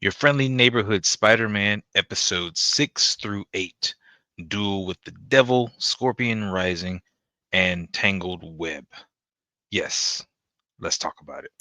Your friendly neighborhood Spider-Man episodes 6 through 8. Duel with the Devil, Scorpion Rising, and Tangled Web. Yes, let's talk about it.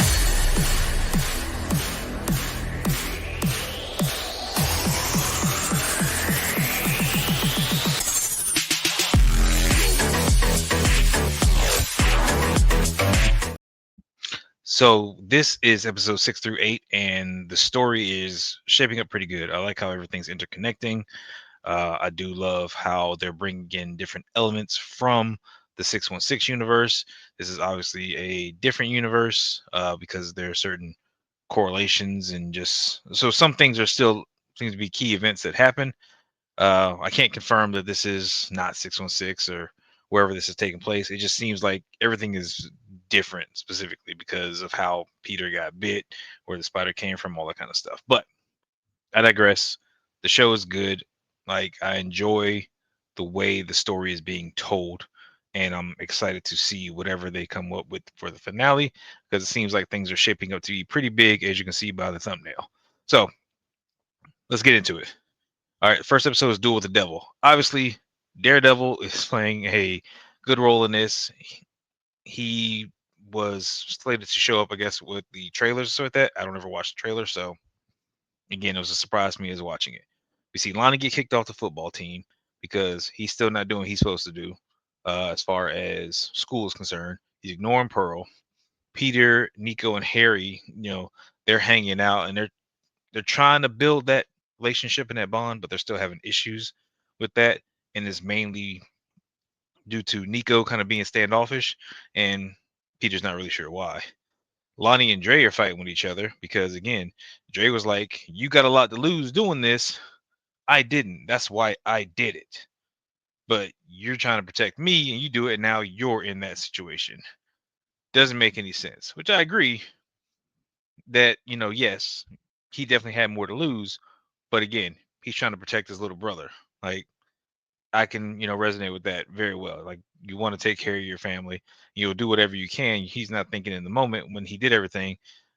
So this is episode 6 through 8, and the story is shaping up pretty good. I like how everything's interconnecting. I do love how they're bringing in different elements from the 616 universe. This is obviously a different universe because there are certain correlations and just so some things are still seems to be key events that happen. I can't confirm that this is not 616 or wherever this is taking place. It just seems like everything is different specifically because of how Peter got bit, where the spider came from, all that kind of stuff. But I digress. The show is good. Like I enjoy the way the story is being told, and I'm excited to see whatever they come up with for the finale because it seems like things are shaping up to be pretty big, as you can see by the thumbnail. So let's get into it. All right, first episode is Duel with the Devil. Obviously, Daredevil is playing a good role in this. He was slated to show up, I guess, with the trailers or so like that. I don't ever watch the trailer, so again, it was a surprise to me as watching it. We see Lonnie get kicked off the football team because he's still not doing what he's supposed to do as far as school is concerned. He's ignoring Pearl. Peter, Nico, and Harry, they're hanging out and they're trying to build that relationship and that bond, but they're still having issues with that. And it's mainly due to Nico kind of being standoffish, and Peter's not really sure why. Lonnie and Dre are fighting with each other because again, Dre was like, "You got a lot to lose doing this. I didn't. That's why I did it. But you're trying to protect me and you do it, and now you're in that situation." Doesn't make any sense. Which I agree that, yes, he definitely had more to lose, but again, he's trying to protect his little brother. Like I can, resonate with that very well. Like you want to take care of your family, you'll do whatever you can. He's not thinking in the moment when he did everything,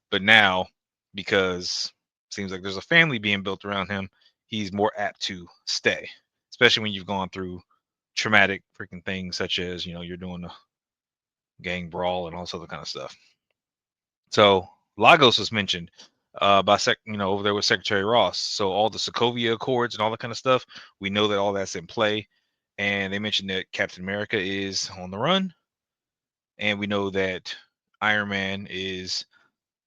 but now because seems like there's a family being built around him, he's more apt to stay, especially when you've gone through traumatic freaking things such as, you're doing a gang brawl and all this other kind of stuff. So Lagos was mentioned over there with Secretary Ross. So all the Sokovia Accords and all that kind of stuff, we know that all that's in play. And they mentioned that Captain America is on the run, and we know that Iron Man is,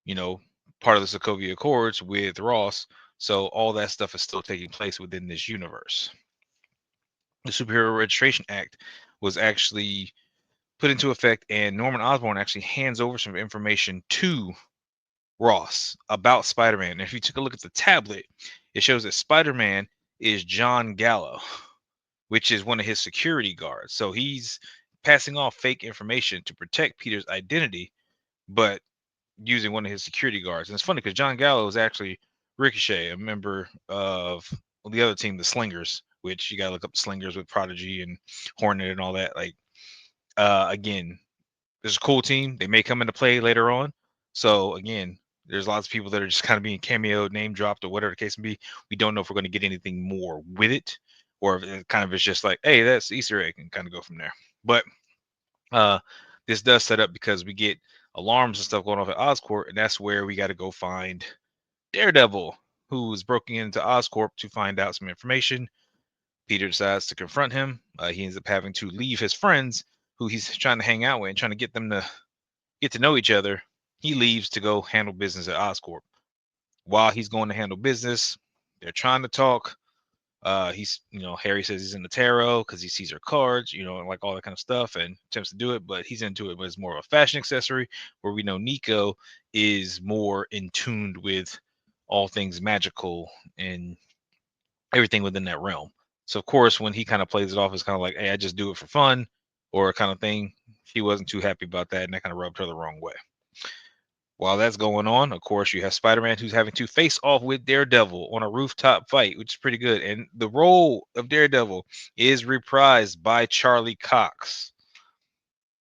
you know, part of the Sokovia Accords with Ross. So all that stuff is still taking place within this universe. The Superhero Registration Act was actually put into effect, and Norman Osborn actually hands over some information to Ross about Spider-Man. And if you take a look at the tablet, it shows that Spider-Man is John Gallo, which is one of his security guards. So he's passing off fake information to protect Peter's identity, but using one of his security guards. And it's funny because John Gallo is actually Ricochet, a member of the other team, the Slingers, which you gotta look up the Slingers with Prodigy and Hornet and all that. Like again, this is a cool team. They may come into play later on. So again, there's lots of people that are just kind of being cameoed, name dropped, or whatever the case may be. We don't know if we're going to get anything more with it, or if it kind of is just like, hey, that's Easter egg, and kind of go from there. But uh, this does set up because we get alarms and stuff going off at Oscorp, and that's where we got to go find Daredevil, who's broken into Oscorp to find out some information. Peter decides to confront him. He ends up having to leave his friends, who he's trying to hang out with, and trying to get them to get to know each other. He leaves to go handle business at Oscorp. While he's going to handle business, they're trying to talk. Harry says he's into tarot because he sees her cards, and like all that kind of stuff, and attempts to do it, but he's into it, but it's more of a fashion accessory. Where we know Nico is more in tuned with all things magical and everything within that realm. So of course, when he kind of plays it off as kind of like, hey, I just do it for fun, or kind of thing, she wasn't too happy about that, and that kind of rubbed her the wrong way. While that's going on, of course, you have Spider-Man who's having to face off with Daredevil on a rooftop fight, which is pretty good. And the role of Daredevil is reprised by Charlie Cox.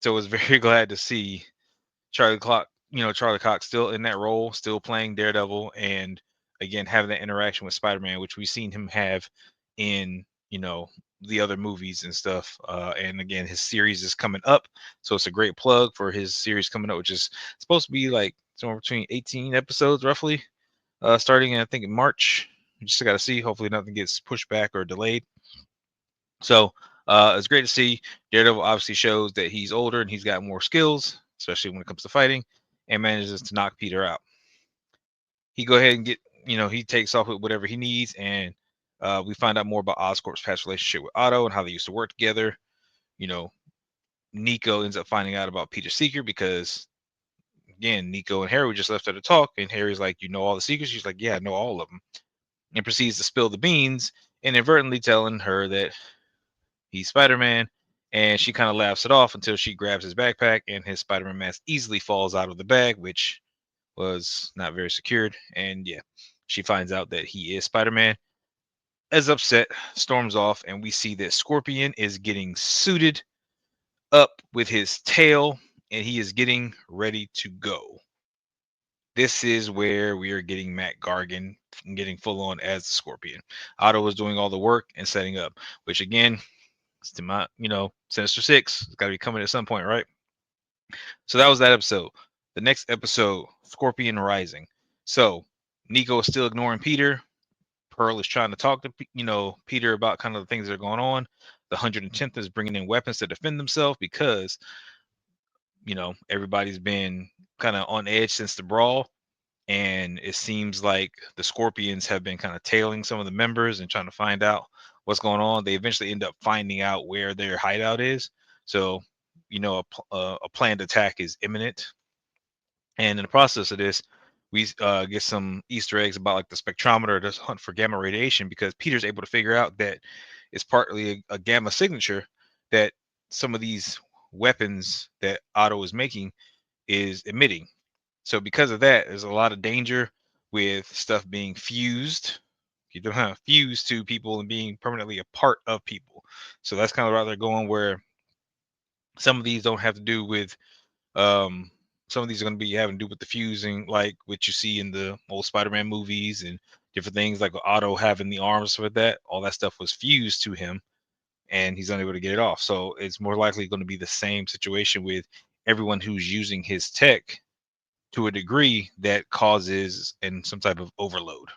So I was very glad to see Charlie Cox still in that role, still playing Daredevil. And again having that interaction with Spider-Man, which we've seen him have in the other movies and stuff. And again, his series is coming up, so it's a great plug for his series coming up, which is supposed to be like somewhere between 18 episodes roughly, starting in, I think, in March. We just got to see. Hopefully, nothing gets pushed back or delayed. So it's great to see. Daredevil obviously shows that he's older and he's got more skills, especially when it comes to fighting, and manages to knock Peter out. He go ahead and he takes off with whatever he needs, and we find out more about Oscorp's past relationship with Otto and how they used to work together. You know, Nico ends up finding out about Peter's secret because, again, Nico and Harry just left her to talk, and Harry's like, "You know all the secrets?" She's like, "Yeah, I know all of them," and proceeds to spill the beans, inadvertently telling her that he's Spider-Man, and she kind of laughs it off until she grabs his backpack, and his Spider-Man mask easily falls out of the bag, which was not very secured. And yeah, she finds out that he is Spider-Man. As upset, storms off, and we see that Scorpion is getting suited up with his tail, and he is getting ready to go. This is where we are getting Matt Gargan getting full on as the Scorpion. Otto was doing all the work and setting up, which again, it's to my, Sinister Six. It's got to be coming at some point, right? So that was that episode. The next episode, Scorpion Rising. So Nico is still ignoring Peter. Pearl is trying to talk to Peter about kind of the things that are going on. The 110th is bringing in weapons to defend themselves because everybody's been kind of on edge since the brawl, and it seems like the Scorpions have been kind of tailing some of the members and trying to find out what's going on. They eventually end up finding out where their hideout is, so a planned attack is imminent. And in the process of this, we get some Easter eggs about like the spectrometer to hunt for gamma radiation, because Peter's able to figure out that it's partly a gamma signature that some of these weapons that Otto is making is emitting. So because of that, there's a lot of danger with stuff being fused. You don't have fused to people and being permanently a part of people. So that's kind of where they're going, where some of these don't have to do with some of these are going to be having to do with the fusing, like what you see in the old Spider-Man movies and different things, like Otto having the arms with that. All that stuff was fused to him, and he's unable to get it off. So it's more likely going to be the same situation with everyone who's using his tech to a degree that causes some type of overload.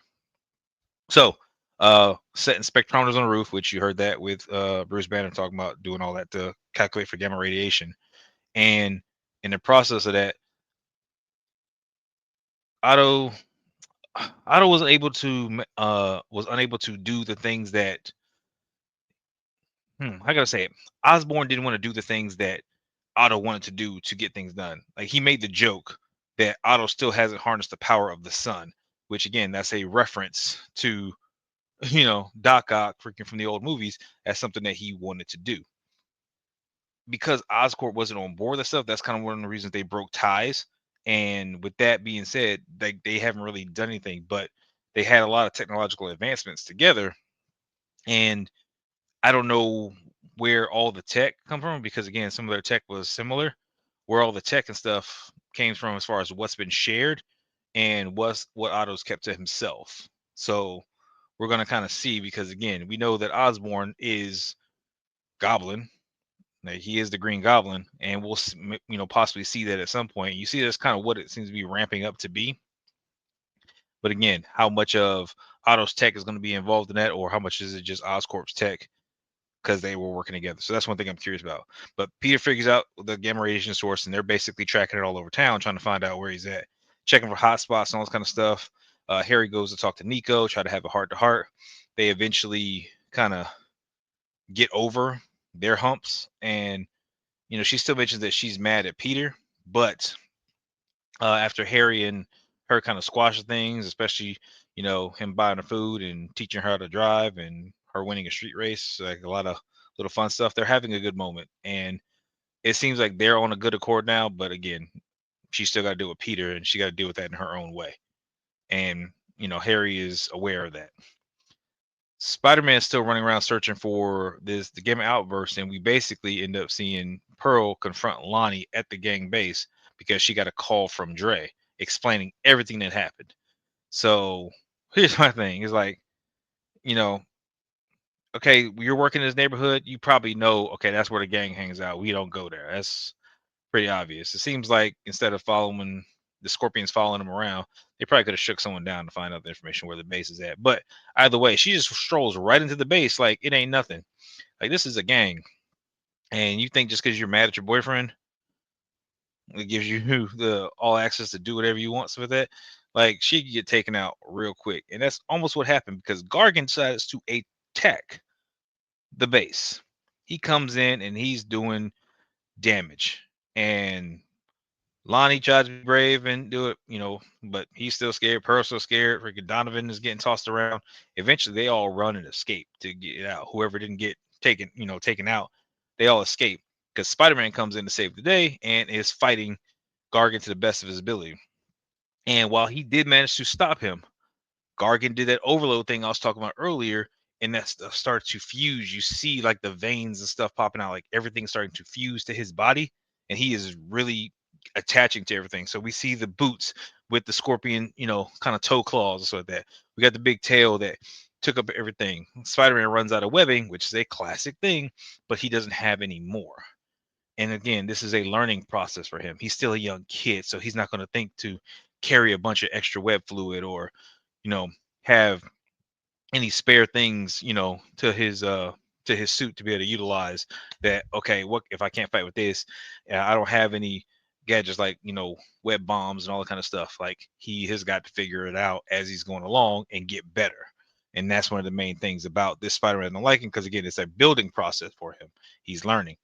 So setting spectrometers on the roof, which you heard that with Bruce Banner talking about doing all that to calculate for gamma radiation. And in the process of that, Otto Otto was unable to do the things that I gotta say it. Osborn didn't want to do the things that Otto wanted to do to get things done. Like, he made the joke that Otto still hasn't harnessed the power of the sun, which again, that's a reference to Doc Ock freaking from the old movies, as something that he wanted to do. Because Oscorp wasn't on board with that stuff, that's kind of one of the reasons they broke ties. And with that being said, they haven't really done anything, but they had a lot of technological advancements together. And I don't know where all the tech come from, because again, some of their tech was similar. Where all the tech and stuff came from, as far as what's been shared and what Otto's kept to himself. So we're gonna kind of see, because again, we know that Osborn is Goblin. Like, he is the Green Goblin, and we'll possibly see that at some point. You see, that's kind of what it seems to be ramping up to be. But again, how much of Otto's tech is going to be involved in that, or how much is it just Oscorp's tech because they were working together? So that's one thing I'm curious about. But Peter figures out the gamma radiation source, and they're basically tracking it all over town, trying to find out where he's at, checking for hot spots and all this kind of stuff. Harry goes to talk to Nico, try to have a heart to heart. They eventually kind of get over their humps, and she still mentions that she's mad at Peter, but after Harry and her kind of squash things, especially him buying her food and teaching her how to drive and her winning a street race, like a lot of little fun stuff, they're having a good moment, and it seems like they're on a good accord now. But again, she still got to deal with Peter, and she got to deal with that in her own way, and Harry is aware of that. Spider-Man is still running around searching for the Gamma Outburst, and we basically end up seeing Pearl confront Lonnie at the gang base because she got a call from Dre explaining everything that happened. So Here's my thing. It's like, you know, okay, you're working in this neighborhood, you probably know, okay, that's where the gang hangs out. We don't go there. That's pretty obvious. It seems like instead of following the Scorpions following them around, they probably could have shook someone down to find out the information where the base is at. But either way, she just strolls right into the base like it ain't nothing. Like this is a gang. And you think just because you're mad at your boyfriend, it gives you the all access to do whatever you want with that. Like she could get taken out real quick. And that's almost what happened because Gargan decides to attack the base. He comes in and he's doing damage. And Lonnie tries to be brave and do it, but he's still scared. Pearl's still scared. Freaking Donovan is getting tossed around. Eventually, they all run and escape to get out. Whoever didn't get taken out, they all escape because Spider-Man comes in to save the day and is fighting Gargan to the best of his ability. And while he did manage to stop him, Gargan did that overload thing I was talking about earlier, and that stuff starts to fuse. You see like the veins and stuff popping out, like everything's starting to fuse to his body, and he is really attaching to everything. So we see the boots with the scorpion, kind of toe claws and stuff like that. We got the big tail that took up everything. Spider-Man runs out of webbing, which is a classic thing, but he doesn't have any more. And again, this is a learning process for him. He's still a young kid, so he's not going to think to carry a bunch of extra web fluid or you know have any spare things to his suit to be able to utilize that. Okay, what if I can't fight with this? I don't have any gadgets like web bombs and all that kind of stuff. Like he has got to figure it out as he's going along and get better. And that's one of the main things about this Spider-Man I'm liking, because again, it's a building process for him. He's learning.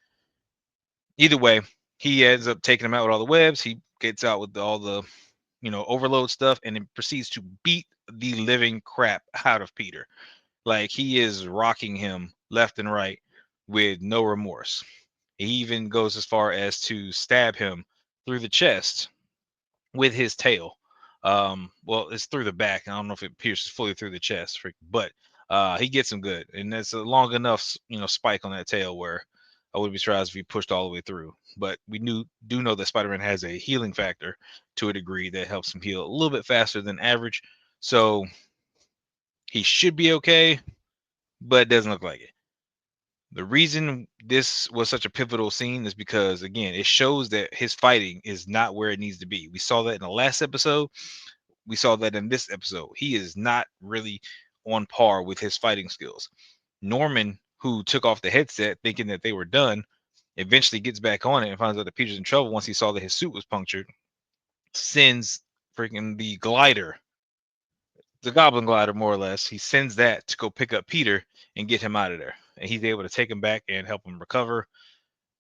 Either way, he ends up taking him out with all the webs. He gets out with all the overload stuff, and then proceeds to beat the living crap out of Peter. Like he is rocking him left and right with no remorse. He even goes as far as to stab him through the chest with his tail. Well, it's through the back. I don't know if it pierces fully through the chest, but he gets him good, and that's a long enough, spike on that tail where I would be surprised if he pushed all the way through. But we do know that Spider-Man has a healing factor to a degree that helps him heal a little bit faster than average, so he should be okay, but it doesn't look like it. The reason this was such a pivotal scene is because, again, it shows that his fighting is not where it needs to be. We saw that in the last episode. We saw that in this episode. He is not really on par with his fighting skills. Norman, who took off the headset thinking that they were done, eventually gets back on it and finds out that Peter's in trouble once he saw that his suit was punctured. Sends freaking the goblin glider, more or less. He sends that to go pick up Peter and get him out of there. And he's able to take him back and help him recover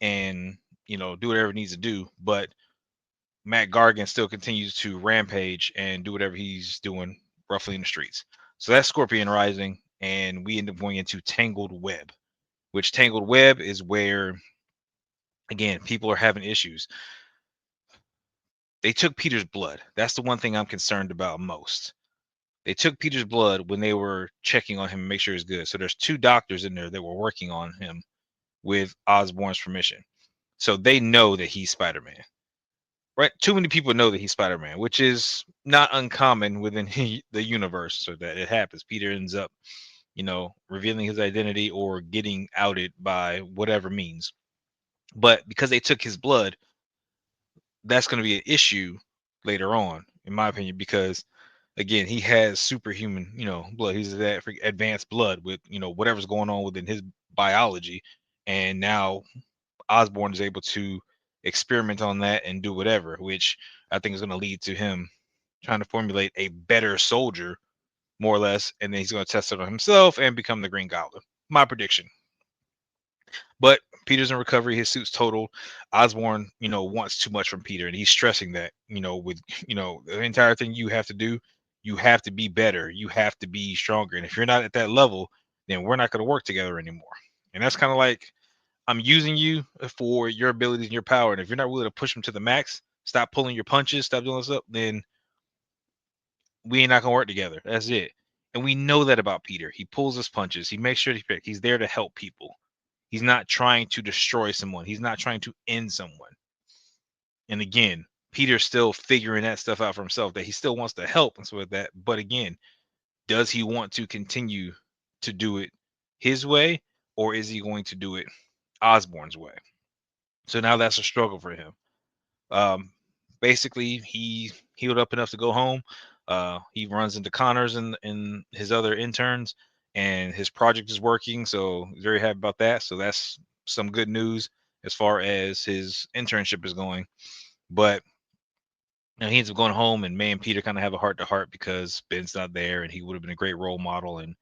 and, do whatever he needs to do. But Matt Gargan still continues to rampage and do whatever he's doing roughly in the streets. So that's Scorpion Rising. And we end up going into Tangled Web, which Tangled Web is where, again, people are having issues. They took Peter's blood. That's the one thing I'm concerned about most. They took Peter's blood when they were checking on him and make sure he's good. So there's two doctors in there that were working on him with Osborn's permission. So they know that he's Spider-Man. Right? Too many people know that he's Spider-Man, which is not uncommon within the universe, so that it happens. Peter ends up, revealing his identity or getting outed by whatever means. But because they took his blood, that's going to be an issue later on, in my opinion, because again, he has superhuman, blood. He's that advanced blood with, whatever's going on within his biology. And now Osborn is able to experiment on that and do whatever, which I think is going to lead to him trying to formulate a better soldier, more or less. And then he's going to test it on himself and become the Green Goblin. My prediction. But Peter's in recovery. His suit's totaled. Osborn, wants too much from Peter, and he's stressing that, with, the entire thing you have to do, you have to be better. You have to be stronger. And if you're not at that level, then we're not going to work together anymore. And that's kind of like, I'm using you for your abilities and your power. And if you're not willing to push them to the max, stop pulling your punches, stop doing stuff, then we ain't not going to work together. That's it. And we know that about Peter. He pulls his punches. He makes sure he's there to help people. He's not trying to destroy someone. He's not trying to end someone. And again, Peter's still figuring that stuff out for himself, that he still wants to help and so with that. But again, Does he want to continue to do it his way, or is he going to do it Osborne's way? So now that's a struggle for him. Um, Basically, he healed up enough to go home. He runs into Connors and his other interns, and his project is working. So he's very happy about that. So that's some good news as far as his internship is going. But he ends up going home, and May and Peter kind of have a heart to heart because Ben's not there, and he would have been a great role model. And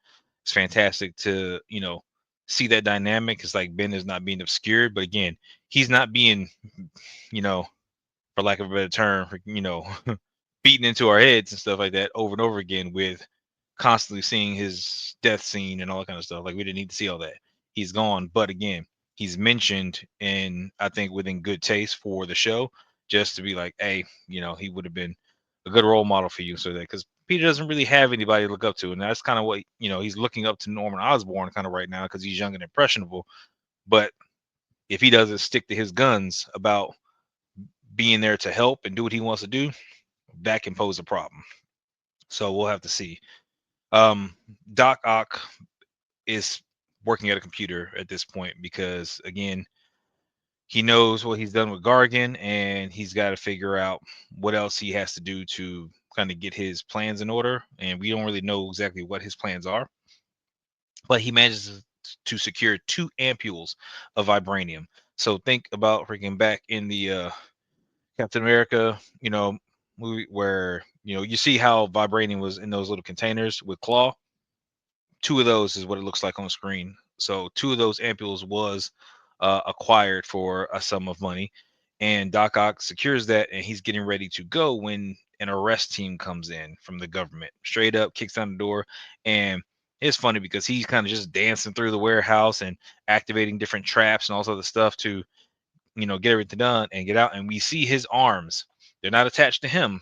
it's fantastic to see that dynamic. It's like Ben is not being obscured, but again, he's not being you know for lack of a better term, beaten into our heads and stuff like that over and over again with constantly seeing his death scene and all that kind of stuff. Like we didn't need to see all that. He's gone, but again, he's mentioned in I think within good taste for the show, just to be like, hey, he would have been a good role model for you, so that because Peter doesn't really have anybody to look up to, and that's kind of what he's looking up to Norman Osborn kind of right now because he's young and impressionable. But if he doesn't stick to his guns about being there to help and do what he wants to do, that can pose a problem. So we'll have to see. Um, Doc Ock is working at a computer at this point because, again, he knows what he's done with Gargan, and he's got to figure out what else he has to do to kind of get his plans in order. And we don't really know exactly what his plans are, but he manages to secure 2 ampules of vibranium. So think about freaking back in the Captain America, movie where you see how vibranium was in those little containers with Claw. 2 of those is what it looks like on the screen. So 2 of those ampules was acquired for a sum of money, and Doc Ock secures that, and he's getting ready to go when an arrest team comes in from the government. Straight up kicks down the door, and it's funny because he's kind of just dancing through the warehouse and activating different traps and all this other stuff to get everything done and get out. And we see his arms. They're not attached to him,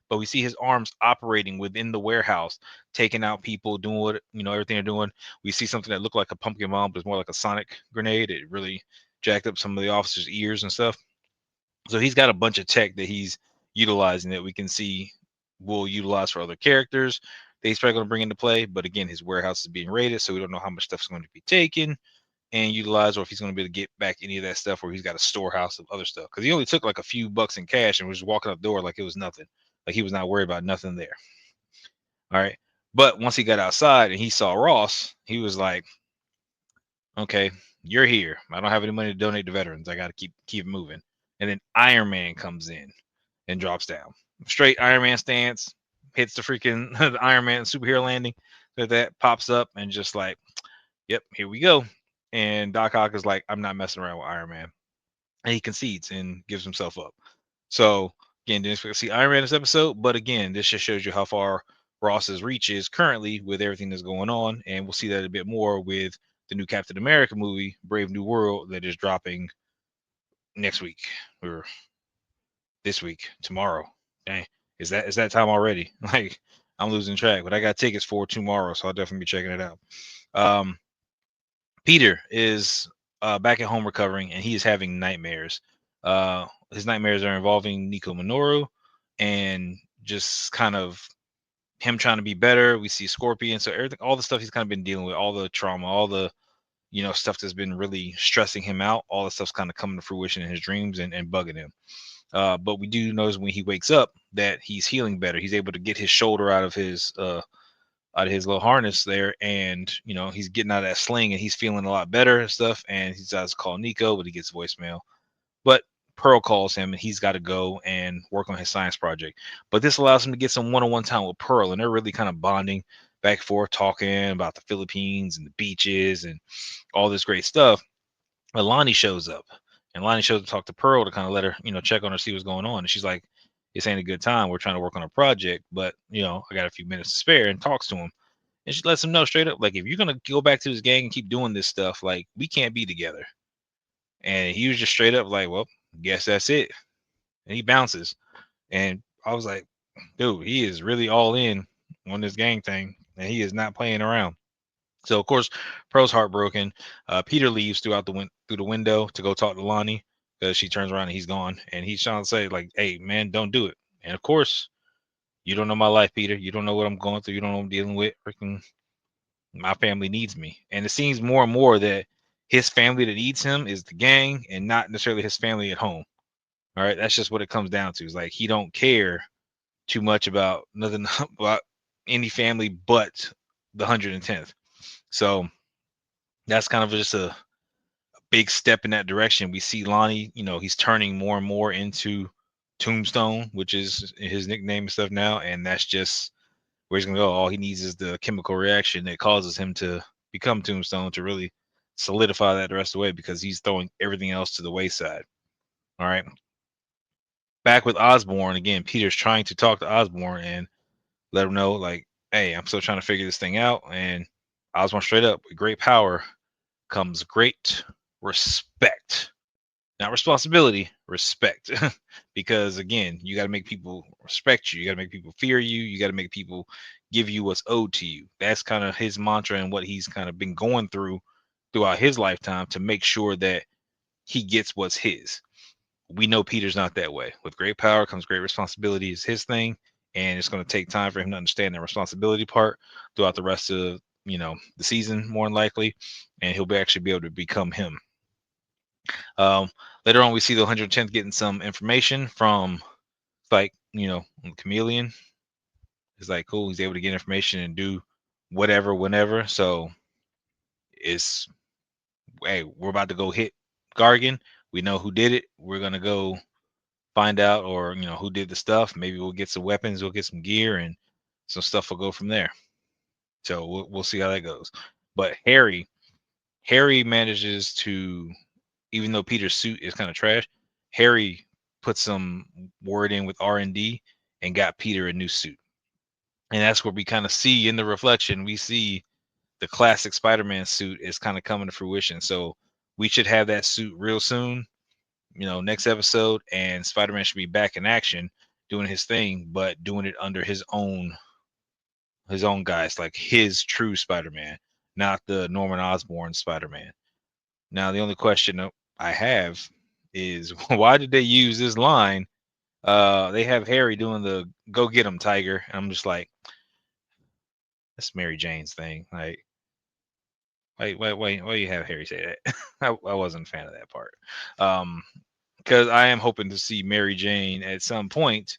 but we see his arms operating within the warehouse, taking out people, doing what everything they're doing. We see something that looked like a pumpkin bomb, but it's more like a sonic grenade. It really jacked up some of the officers' ears and stuff. So he's got a bunch of tech that he's utilizing that we can see will utilize for other characters that he's probably going to bring into play. But again, his warehouse is being raided, so we don't know how much stuff is going to be taken and utilize, or if he's going to be able to get back any of that stuff, or he's got a storehouse of other stuff. Because he only took like a few bucks in cash and was walking up the door like it was nothing. Like he was not worried about nothing there. All right. But once he got outside and he saw Ross, he was like, okay, you're here. I don't have any money to donate to veterans. I got to keep moving. And then Iron Man comes in and drops down. Straight Iron Man stance, hits the freaking the Iron Man superhero landing. That pops up and just like, yep, here we go. And Doc Ock is like, I'm not messing around with Iron Man. And he concedes and gives himself up. So again, didn't expect to see Iron Man this episode, but again, this just shows you how far Ross's reach is currently with everything that's going on, and we'll see that a bit more with the new Captain America movie, Brave New World, that is dropping next week or this week, tomorrow. Dang, is that time already? Like I'm losing track, but I got tickets for tomorrow, so I'll definitely be checking it out. Um, Peter is back at home recovering, and he is having nightmares. His nightmares are involving Nico Minoru, and just kind of him trying to be better. We see Scorpion, so everything, all the stuff he's kind of been dealing with, all the trauma, all the stuff that's been really stressing him out. All the stuff's kind of coming to fruition in his dreams and bugging him. But we do notice when he wakes up that he's healing better. He's able to get his shoulder out of his little harness there, and he's getting out of that sling, and he's feeling a lot better and stuff. And he decides to call Nico, but he gets voicemail. But Pearl calls him, and he's got to go and work on his science project. But this allows him to get some one-on-one time with Pearl, and they're really kind of bonding back and forth, talking about the Philippines and the beaches and all this great stuff. But Lonnie shows up, and Lonnie shows up to talk to Pearl to kind of let her, check on her, see what's going on. And she's like, "This ain't a good time. We're trying to work on a project, but I got a few minutes to spare." And talks to him, and she lets him know straight up, like, if you're gonna go back to this gang and keep doing this stuff, like, we can't be together. And he was just straight up like, well, guess that's it. And he bounces. And I was like, dude, he is really all in on this gang thing, and he is not playing around. So of course, Pearl's heartbroken. Peter leaves through the window to go talk to Lonnie because she turns around and he's gone. And he's trying to say like, "Hey man, don't do it." And of course, You don't know my life, Peter. You don't know what I'm going through. You don't know what I'm dealing with. Freaking my family needs me. And it seems more and more that his family that needs him is the gang and not necessarily his family at home. All right. That's just what it comes down to. It's like he don't care too much about nothing about any family but the 110th. So that's kind of just a big step in that direction. We see Lonnie, he's turning more and more into Tombstone, which is his nickname and stuff now. And that's just where he's gonna go. All he needs is the chemical reaction that causes him to become Tombstone to really solidify that the rest of the way because he's throwing everything else to the wayside. All right. Back with Osborn again, Peter's trying to talk to Osborn and let him know, like, hey, I'm still trying to figure this thing out. And Osborn straight up, with great power comes great respect. Not responsibility, respect. Because again, you got to make people respect you. You got to make people fear you. You got to make people give you what's owed to you. That's kind of his mantra and what he's kind of been going through throughout his lifetime to make sure that he gets what's his. We know Peter's not that way. With great power comes great responsibility is his thing. And it's going to take time for him to understand the responsibility part throughout the rest of, the season, more than likely. And he'll actually be able to become him. Later on, we see the 110th getting some information from, like, Chameleon. It's like, cool. He's able to get information and do whatever, whenever. So it's, hey, we're about to go hit Gargan. We know who did it. We're going to go find out, or, who did the stuff. Maybe we'll get some weapons, we'll get some gear, and some stuff will go from there. So we'll see how that goes. But Harry manages to, even though Peter's suit is kind of trash, Harry put some word in with R&D and got Peter a new suit. And that's where we kind of see in the reflection, we see the classic Spider-Man suit is kind of coming to fruition. So we should have that suit real soon, next episode, and Spider-Man should be back in action doing his thing, but doing it under his own guys, like his true Spider-Man, not the Norman Osborn Spider-Man. Now, the only question I have is why did they use this line? They have Harry doing the "Go get him, Tiger," and I'm just like, that's Mary Jane's thing. Like, why you have Harry say that? I wasn't a fan of that part. Because I am hoping to see Mary Jane at some point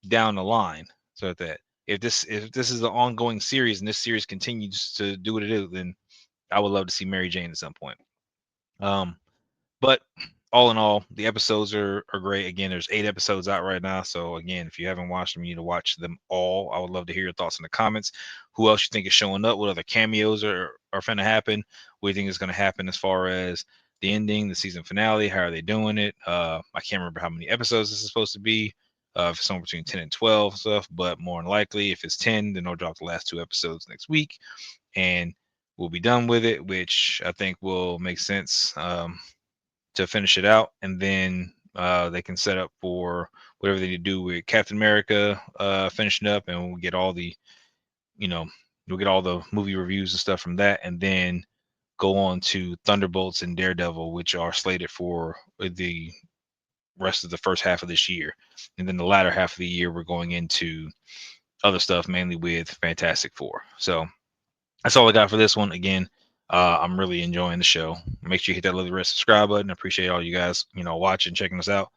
down the line, so that if this is an ongoing series and this series continues to do what it is, then I would love to see Mary Jane at some point. Um, But all in all, the episodes are great. Again, there's 8 episodes out right now. So again, if you haven't watched them, you need to watch them all. I would love to hear your thoughts in the comments. Who else you think is showing up? What other cameos are going to happen? What do you think is going to happen as far as the ending, the season finale? How are they doing it? I can't remember how many episodes this is supposed to be. If it's somewhere between 10 and 12 stuff, but more than likely, if it's 10, then they'll drop the last 2 episodes next week, and we'll be done with it, which I think will make sense. To finish it out, and then they can set up for whatever they do with Captain America finishing up, and we'll get all the, you know, we'll get all the movie reviews and stuff from that, and then go on to Thunderbolts and Daredevil, which are slated for the rest of the first half of this year, and then the latter half of the year we're going into other stuff, mainly with Fantastic Four. So that's all I got for this one. Again, I'm really enjoying the show. Make sure you hit that little red subscribe button. I appreciate all you guys, watching, checking us out.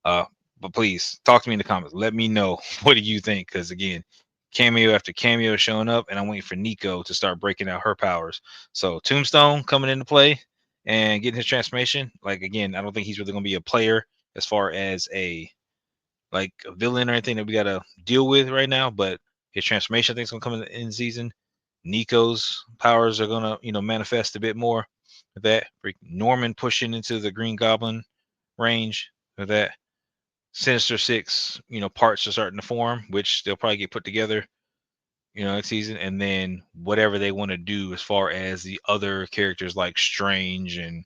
But please talk to me in the comments. Let me know what do you think, because again, cameo after cameo showing up, and I'm waiting for Nico to start breaking out her powers. So Tombstone coming into play and getting his transformation. Like, again, I don't think he's really going to be a player as far as a villain or anything that we got to deal with right now, but his transformation I think is going to come in the end season. Nico's powers are gonna, manifest a bit more with that. Norman pushing into the Green Goblin range with that. Sinister Six, parts are starting to form, which they'll probably get put together, next season. And then whatever they want to do as far as the other characters like Strange and,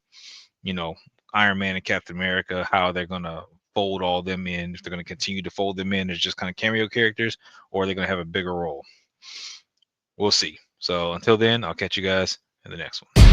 you know, Iron Man and Captain America, how they're gonna fold all them in, if they're gonna continue to fold them in as just kind of cameo characters, or they're gonna have a bigger role. We'll see. So until then, I'll catch you guys in the next one.